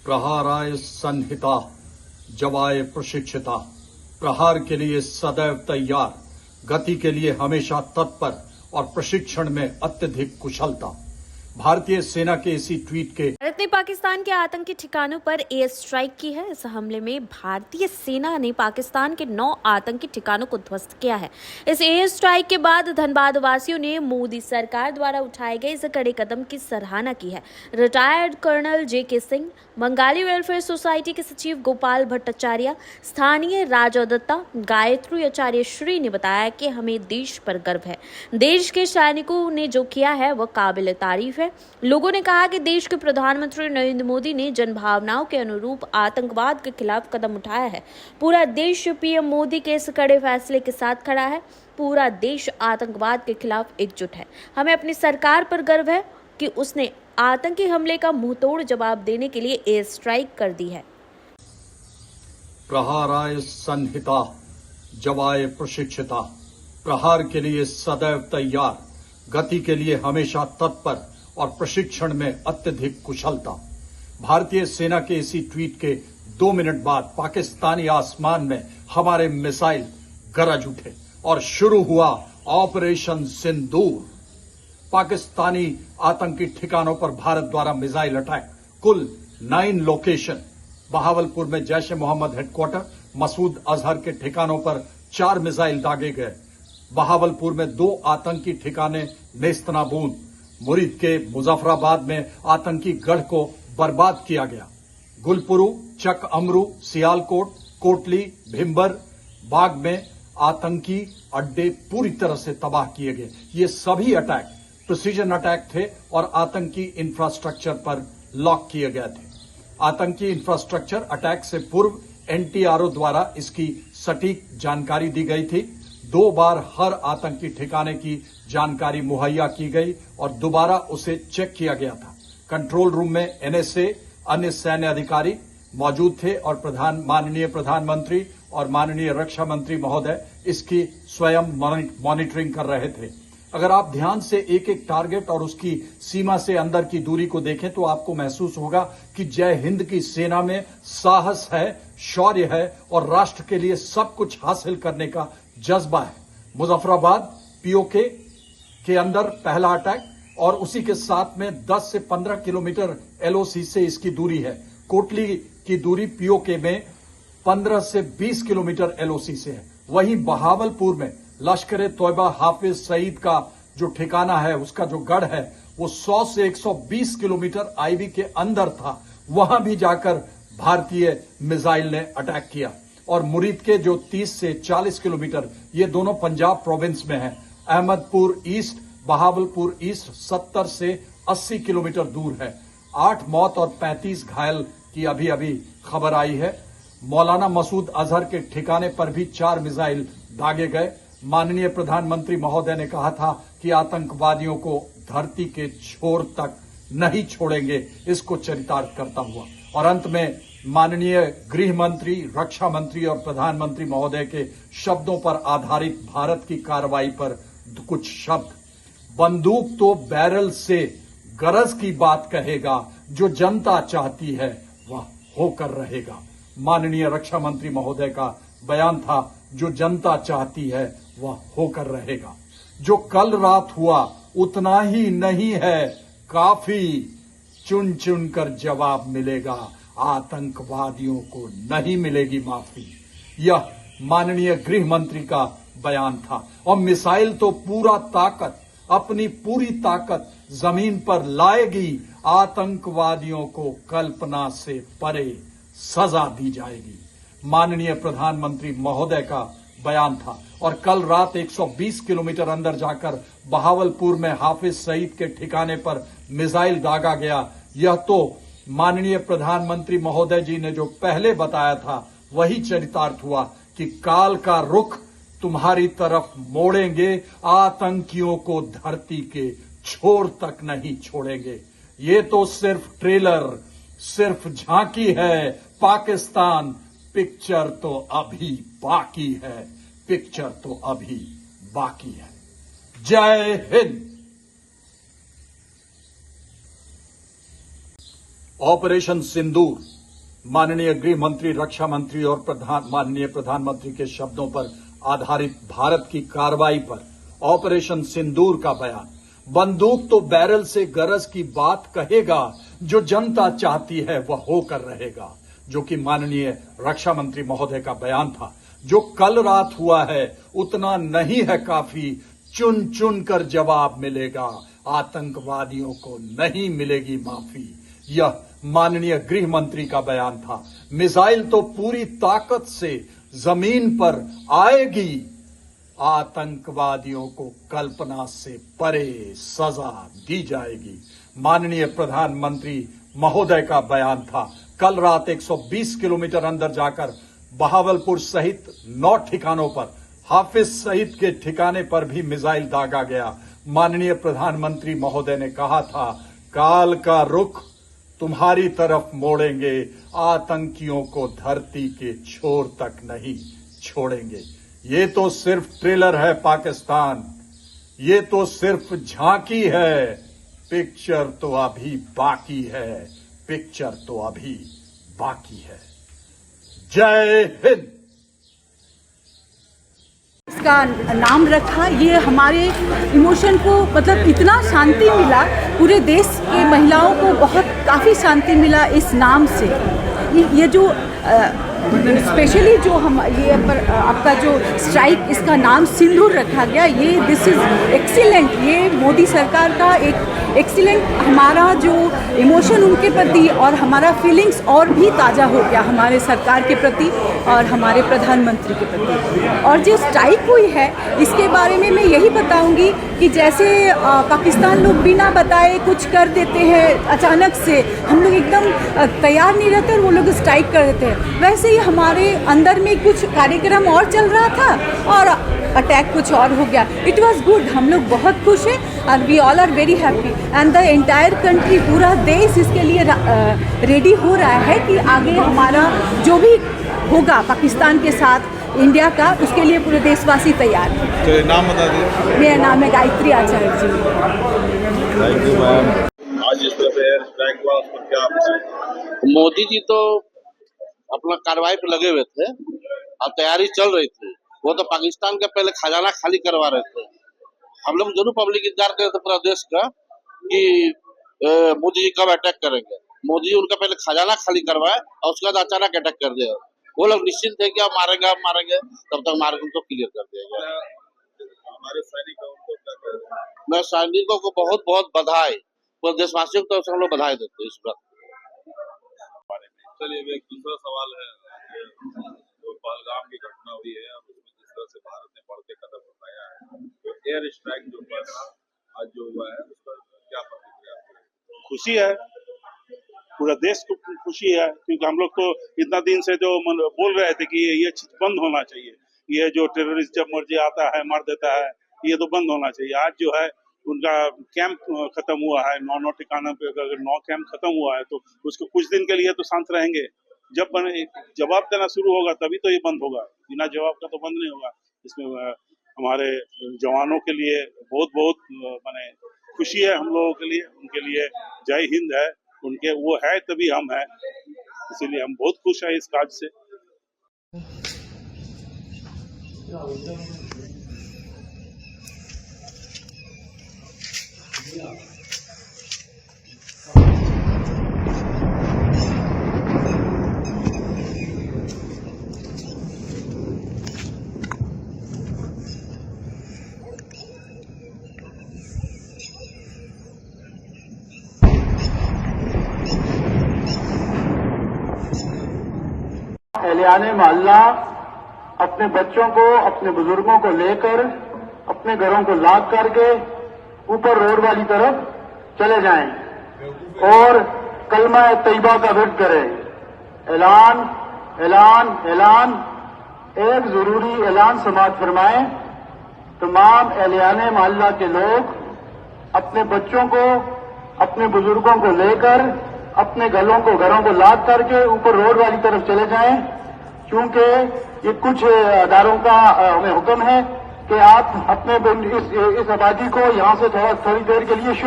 प्रहाराय संहिता जवाय प्रशिक्षिता। प्रहार के लिए सदैव तैयार, गति के लिए हमेशा तत्पर और प्रशिक्षण में अत्यधिक कुशलता। भारतीय सेना के इसी ट्वीट के भारत ने पाकिस्तान के आतंकी ठिकानों पर एयर स्ट्राइक की है। इस हमले में भारतीय सेना ने पाकिस्तान के 9 आतंकी ठिकानों को ध्वस्त किया है। इस एयर स्ट्राइक के बाद धनबाद वासियों ने मोदी सरकार द्वारा उठाए गए इस कड़े कदम की सराहना की है। Retired colonel J K. Singh, Bengali welfare society के सचिव गोपाल भट्टाचार्य, स्थानीय राजौदत्ता गायत्री आचार्य श्री ने बताया कि हमें देश पर गर्व है। देश के सैनिकों ने जो किया है वह काबिल तारीफ है। लोगों ने कहा कि देश के प्रधानमंत्री नरेंद्र मोदी ने जनभावनाओं के अनुरूप आतंकवाद के खिलाफ कदम उठाया है। पूरा देश पीएम मोदी के इस कड़े फैसले के साथ खड़ा है। पूरा देश आतंकवाद के खिलाफ एकजुट है। हमें अपनी सरकार पर गर्व है कि उसने आतंकी हमले का मुंहतोड़ जवाब देने के लिए एयर स्ट्राइक कर दी है। प्रहाराय संहिता जवाय प्रशिक्षिता। प्रहार के लिए सदैव तैयार, गति के लिए हमेशा तत्पर और प्रशिक्षण में अत्यधिक कुशलता। भारतीय सेना के इसी ट्वीट के 2 मिनट बाद पाकिस्तानी आसमान में हमारे मिसाइल गरज उठे और शुरू हुआ ऑपरेशन सिंदूर। पाकिस्तानी आतंकी ठिकानों पर भारत द्वारा मिसाइल अटैक। कुल 9 लोकेशन। बहावलपुर में जैश ए मोहम्मद हेडक्वार्टर, मसूद अजहर के ठिकानों पर 4 मिसाइल दागे गए। बहावलपुर में 2 आतंकी ठिकाने नेस्तनाबूद। मुरीद के मुजफ्फराबाद में आतंकी गढ़ को बर्बाद किया गया। गुलपुरू, चक अमरू, सियालकोट, कोटली, भिम्बर, बाग में आतंकी अड्डे पूरी तरह से तबाह किए गए। ये सभी अटैक प्रिसीजन अटैक थे और आतंकी इंफ्रास्ट्रक्चर पर लॉक किए गए थे। आतंकी इंफ्रास्ट्रक्चर अटैक से पूर्व एनटीआरओ द्वारा इसकी सटीक जानकारी दी गई थी। 2 बार हर आतंकी ठिकाने की जानकारी मुहैया की गई और दोबारा उसे चेक किया गया था। कंट्रोल रूम में एनएसए, अन्य सैन्य अधिकारी मौजूद थे और माननीय प्रधानमंत्री और माननीय रक्षा मंत्री महोदय इसकी स्वयं मॉनिटरिंग कर रहे थे। अगर आप ध्यान से एक एक टारगेट और उसकी सीमा से अंदर की दूरी को देखें तो आपको महसूस होगा कि जय हिंद की सेना में साहस है, शौर्य है और राष्ट्र के लिए सब कुछ हासिल करने का जज्बा है। मुजफ्फराबाद पीओके के अंदर पहला अटैक और उसी के साथ में 10 से 15 किलोमीटर एलओसी से इसकी दूरी है। कोटली की दूरी पीओके में 15 से 20 किलोमीटर एलओसी से है। वहीं बहावलपुर में लश्कर ए तोयबा हाफिज सईद का जो ठिकाना है, उसका जो गढ़ है, वो 100 से 120 किलोमीटर आईबी के अंदर था। वहां भी जाकर भारतीय मिसाइल ने अटैक किया। और मुरीद के जो 30 से 40 किलोमीटर, ये दोनों पंजाब प्रोविंस में है। अहमदपुर ईस्ट, बहावलपुर ईस्ट 70 से 80 किलोमीटर दूर है। 8 मौत और 35 घायल की अभी अभी खबर आई है। मौलाना मसूद अजहर के ठिकाने पर भी 4 मिसाइल दागे गए। माननीय प्रधानमंत्री महोदय ने कहा था कि आतंकवादियों को धरती के छोर तक नहीं छोड़ेंगे, इसको चरितार्थ करता हुआ। और अंत में माननीय गृह मंत्री, रक्षा मंत्री और प्रधानमंत्री महोदय के शब्दों पर आधारित भारत की कार्रवाई पर कुछ शब्द। बंदूक तो बैरल से गरज की बात कहेगा, जो जनता चाहती है वह होकर रहेगा। माननीय रक्षा मंत्री महोदय का बयान था, जो जनता चाहती है वह होकर रहेगा। जो कल रात हुआ उतना ही नहीं है काफी, चुन चुन कर जवाब मिलेगा, आतंकवादियों को नहीं मिलेगी माफी। यह माननीय गृह मंत्री का बयान था। और मिसाइल तो पूरा ताकत, अपनी पूरी ताकत जमीन पर लाएगी। आतंकवादियों को कल्पना से परे सजा दी जाएगी। माननीय प्रधानमंत्री महोदय का बयान था। और कल रात 120 किलोमीटर अंदर जाकर बहावलपुर में हाफिज सईद के ठिकाने पर मिसाइल दागा गया। यह तो माननीय प्रधानमंत्री महोदय जी ने जो पहले बताया था वही चरितार्थ हुआ कि काल का रुख तुम्हारी तरफ मोड़ेंगे, आतंकियों को धरती के छोर तक नहीं छोड़ेंगे। ये तो सिर्फ ट्रेलर, सिर्फ झांकी है। पाकिस्तान पिक्चर तो अभी बाकी है, पिक्चर तो अभी बाकी है। जय हिंद। ऑपरेशन सिंदूर माननीय गृह मंत्री, रक्षा मंत्री और माननीय प्रधानमंत्री के शब्दों पर आधारित भारत की कार्रवाई पर ऑपरेशन सिंदूर का बयान। बंदूक तो बैरल से गरज की बात कहेगा, जो जनता चाहती है वह होकर रहेगा, जो कि माननीय रक्षा मंत्री महोदय का बयान था। जो कल रात हुआ है उतना नहीं है काफी, चुन चुन कर जवाब मिलेगा, आतंकवादियों को नहीं मिलेगी माफी। यह माननीय गृह मंत्री का बयान था। मिसाइल तो पूरी ताकत से जमीन पर आएगी, आतंकवादियों को कल्पना से परे सजा दी जाएगी। माननीय प्रधानमंत्री महोदय का बयान था। कल रात 120 किलोमीटर अंदर जाकर बहावलपुर सहित 9 ठिकानों पर, हाफिज सहित के ठिकाने पर भी मिसाइल दागा गया। माननीय प्रधानमंत्री महोदय ने कहा था, काल का रुख तुम्हारी तरफ मोड़ेंगे, आतंकियों को धरती के छोर तक नहीं छोड़ेंगे। ये तो सिर्फ ट्रेलर है पाकिस्तान, ये तो सिर्फ झांकी है, पिक्चर तो अभी बाकी है, पिक्चर तो अभी बाकी है। जय हिंद। इसका नाम रखा, ये हमारे इमोशन को मतलब इतना शांति मिला, पूरे देश के महिलाओं को बहुत काफ़ी शांति मिला इस नाम से। ये जो स्पेशली जो हम ये पर आपका जो स्ट्राइक, इसका नाम सिंदूर रखा गया, ये दिस इज़ एक्सीलेंट। ये मोदी सरकार का एक एक्सीलेंट, हमारा जो इमोशन उनके प्रति और हमारा फीलिंग्स और भी ताज़ा हो गया हमारे सरकार के प्रति और हमारे प्रधानमंत्री के प्रति। और जो स्ट्राइक हुई है इसके बारे में मैं यही बताऊंगी कि जैसे पाकिस्तान लोग बिना बताए कुछ कर देते हैं, अचानक से हम लोग एकदम तैयार नहीं रहते और वो लोग स्ट्राइक कर देते हैं, वैसे ही हमारे अंदर में कुछ कार्यक्रम और चल रहा था और अटैक कुछ और हो गया। इट वॉज गुड, हम लोग बहुत खुश हैं और we all are very happy and the entire country, पूरा देश इसके लिए रेडी हो रहा है कि आगे हमारा जो भी होगा पाकिस्तान के साथ इंडिया का, उसके लिए पूरे देशवासी तैयार हैं। तो नाम बता दीजिए। मेरा नाम है Gayatri Acharya ji. Thank you ma'am. आज इस तरह से एयर स्ट्राइक हुआ, उस पर क्या आप? मोदी जी तो अपना कार्रवाई पे लगे हुए थे और तैयारी चल रही थी। वो तो पाकिस्तान का पहले खजाना खाली करवा रहे थे। हम लोग जरूर पब्लिक इंतजार कर रहे थे पूरा देश का कि मोदी जी कब अटैक करेंगे। मोदी जी उनका पहले खजाना खाली करवाए और उसके बाद अचानक अटैक कर दिया। वो लोग निश्चिंत थे कि अब मारेंगे, तब तक मारेंगे, उनको क्लियर कर दिया गया। हमारे सैनिकों को क्या कह रहे हैं? मैं सैनिकों को बहुत बहुत बधाई, पूरे देशवासियों को हम लोग बधाई देते हैं इस बात। चलिए एक दूसरा सवाल है, जो पहलगाम की घटना हुई है और उसमें जिस तरह से भारत ने बढ़ के कदम उठाया है, तो एयर स्ट्राइक जो हुआ आज जो हुआ है उस पर क्या प्रतिक्रिया? खुशी है, पूरा देश को खुशी है, क्योंकि हम लोग तो इतना दिन से जो बोल रहे थे कि ये चीज बंद होना चाहिए, ये जो टेररिस्ट जब मर्जी आता है मार देता है, ये तो बंद होना चाहिए। आज जो है उनका कैंप खत्म हुआ है, 9 ठिकानों पे अगर 9 कैंप खत्म हुआ है तो उसको कुछ दिन के लिए तो शांत रहेंगे। जब जवाब देना शुरू होगा तभी तो ये बंद होगा, बिना जवाब का तो बंद नहीं होगा। इसमें हमारे जवानों के लिए बहुत बहुत माने खुशी है, हम लोगों के लिए, उनके लिए जय हिंद है। उनके वो है तभी हम हैं, इसीलिए हम बहुत खुश हैं इस काज से। एहलियाने मोहल्ला अपने बच्चों को, अपने बुजुर्गों को लेकर अपने घरों को लाद करके ऊपर रोड वाली तरफ चले जाएं और कलमा तैयबा का विर्द करें। ऐलान ऐलान ऐलान। एक जरूरी ऐलान समाअत फरमाएं। तमाम एहलियाने मोहल्ला के लोग अपने बच्चों को, अपने बुजुर्गों को लेकर अपने घरों को लाद करके ऊपर रोड वाली तरफ चले जाएं, क्योंकि ये कुछ अदारों का हमें हुक्म है कि आप अपने इस आबादी को यहां से थोड़ी देर के लिए शिफ्ट